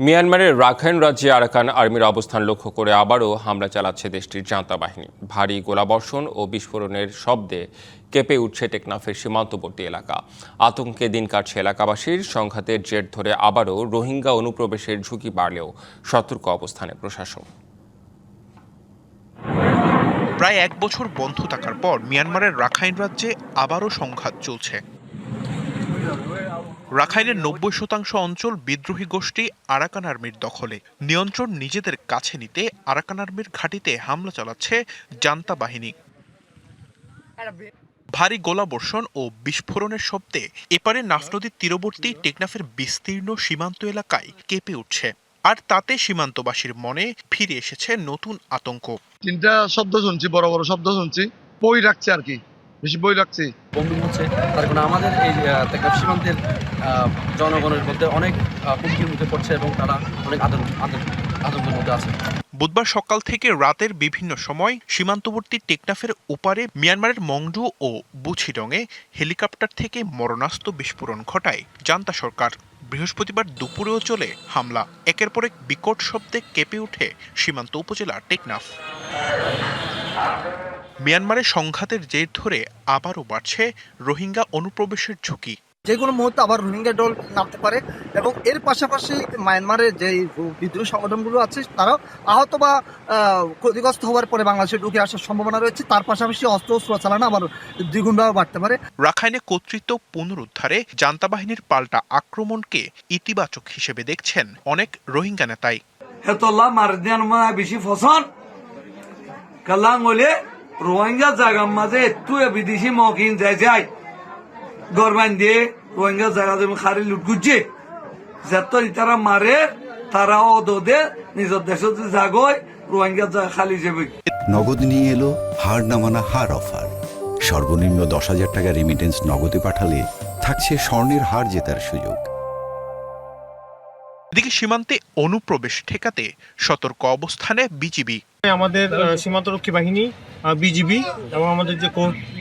মিয়ানমারের রাখাইন রাজ্যে আরাকান আর্মির অবস্থান লক্ষ্য করে আবারও হামলা চালাচ্ছে দেশটির জান্তা বাহিনী। ভারী গোলাবর্ষণ ও বিস্ফোরণের শব্দে কেঁপে উঠছে টেকনাফের সীমান্তবর্তী এলাকা। আতঙ্কে দিন কাটছে এলাকাবাসীর। সংঘাতের জের ধরে আবারও রোহিঙ্গা অনুপ্রবেশের ঝুঁকি বাড়লেও সতর্ক অবস্থানে প্রশাসন। প্রায় এক বছর বন্ধ থাকার পর মিয়ানমারের রাখাইন রাজ্যে আবারও সংঘাত চলছে। রাখাইনের ৯০% অঞ্চল বিদ্রোহী গোষ্ঠী আরাকান আর্মির দখলে। নিয়ন্ত্রণ নিজেদের কাছে নিতে আরাকান আর্মির ঘাঁটিতে হামলা চালাচ্ছে জান্তা বাহিনী। ভারী গোলাবর্ষণ ও বিস্ফোরণের শব্দে এপারে নাফ নদীর তীরবর্তী টেকনাফের বিস্তীর্ণ সীমান্ত এলাকায় কেঁপে উঠছে। আর তাতে সীমান্তবাসীর মনে ফিরে এসেছে নতুন আতঙ্ক। তিনটা শব্দ শুনছি, বড় বড় শব্দ শুনছি, বই রাখছে আর কি, বেশি বই রাখছি। বন্দুক হচ্ছে, তার কারণে আমাদের এই টেকনাফ সীমান্তের জনগণের মধ্যে অনেক হুমকির মুখে পড়ছে এবং তারা অনেক আতঙ্কের মধ্যে আছে। বুধবার সকাল থেকে রাতের বিভিন্ন সময় সীমান্তবর্তী টেকনাফের ওপারে মিয়ানমারের মংডু ও বুছিডংয়ে হেলিকপ্টার থেকে মরণাস্ত্র বিস্ফোরণ ঘটায় জান্তা সরকার। বৃহস্পতিবার দুপুরেও চলে হামলা। একের পর এক বিকট শব্দে কেঁপে ওঠে সীমান্ত উপজেলা টেকনাফ। মিয়ানমারের সংঘাতের জের ধরে আবারও বাড়ছে রোহিঙ্গা অনুপ্রবেশের ঝুঁকি। যে কোনো মুহূর্তে আবার রোহিঙ্গা দল নামতে পারে এবং এর পাশাপাশি মায়ানমারের যে বিদ্রোহী সংগঠনগুলো আছে তারাও আহত বা ক্ষতিগ্রস্ত হওয়ার পরে বাংলাদেশে ঢুকে আসার সম্ভাবনা রয়েছে। তার পাশাপাশি অস্ত্র চালানো আবার দ্বিগুণভাবে বাড়তে পারে। রাখাইনে কর্তৃত্ব পুনরুদ্ধারে জান্তা বাহিনীর পাল্টা আক্রমণকে ইতিবাচক হিসেবে দেখছেন অনেক রোহিঙ্গা নেতাই। বেশি ফসল কালাং হলে রোহিঙ্গা জায়গার মাঝে একটু বিদেশি মকিন যায় গরবান দিয়ে রোহিঙ্গা জায়গা জমি খারি লুট করছে, যত তারা মারে তারা অদে নিজের দেশে জাগয় রোহিঙ্গা জায়গা খালি যাবে। নগদ নিয়ে এলো হার না মানা হার অফার। সর্বনিম্ন 10,000 টাকা রেমিটেন্স নগদে পাঠালে থাকছে স্বর্ণের হার জেতার সুযোগ। এদিকে সীমান্তে অনুপ্রবেশ ঠেকাতে সতর্ক অবস্থানে বিজিবি। আমাদের সীমান্তরক্ষী বাহিনী, বিজিবি এবং আমাদের যে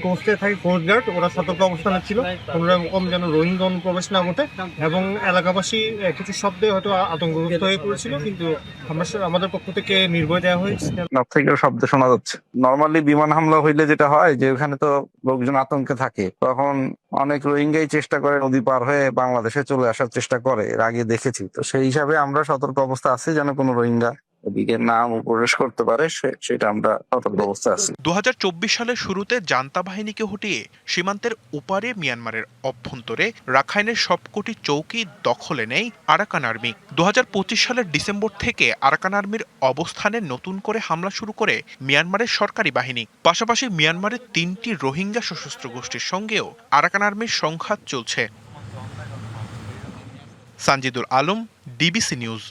কোস্টে থাকে কোস্ট গার্ড, ওরা সতর্ক অবস্থানে ছিল কোনো রকম যেন রোহিঙ্গা অনুপ্রবেশ না ঘটে। এবং এলাকাবাসী কিছু শব্দে হয়তো আতঙ্কগ্রস্ত হয়ে পড়েছিল, কিন্তু আমাদের পক্ষ থেকে নির্ভয় দেওয়া হয়েছে। থেকে শব্দ শোনা যাচ্ছে। নর্মালি বিমান হামলা হইলে যেটা হয় যে ওখানে তো লোকজন আতঙ্কে থাকে, তখন অনেক রোহিঙ্গাই চেষ্টা করে নদী পার হয়ে বাংলাদেশে চলে আসার চেষ্টা করে, এর আগে দেখেছি। তো সেই হিসাবে আমরা সতর্ক অবস্থা আছি যেন কোনো রোহিঙ্গা এদিকে না প্রবেশ করতে পারে, সেটা আমরা সতর্ক অবস্থা আছি। 2024 সালের শুরুতে জান্তা বাহিনীকে হটিয়ে সীমান্তের ওপারে মিয়ানমারের অভ্যন্তরে রাখাইনের সবকটি চৌকি দখলে নেয় আরাকান আর্মি। 2025 সালের ডিসেম্বর থেকে আরাকান আর্মির অবস্থানে নতুন করে হামলা শুরু করে মিয়ানমারের সরকারি বাহিনী। পাশাপাশি মিয়ানমারের 3টি রোহিঙ্গা সশস্ত্র গোষ্ঠীর সঙ্গেও আরাকান আর্মির সংঘাত চলছে। Sanjidul Alam, DBC news.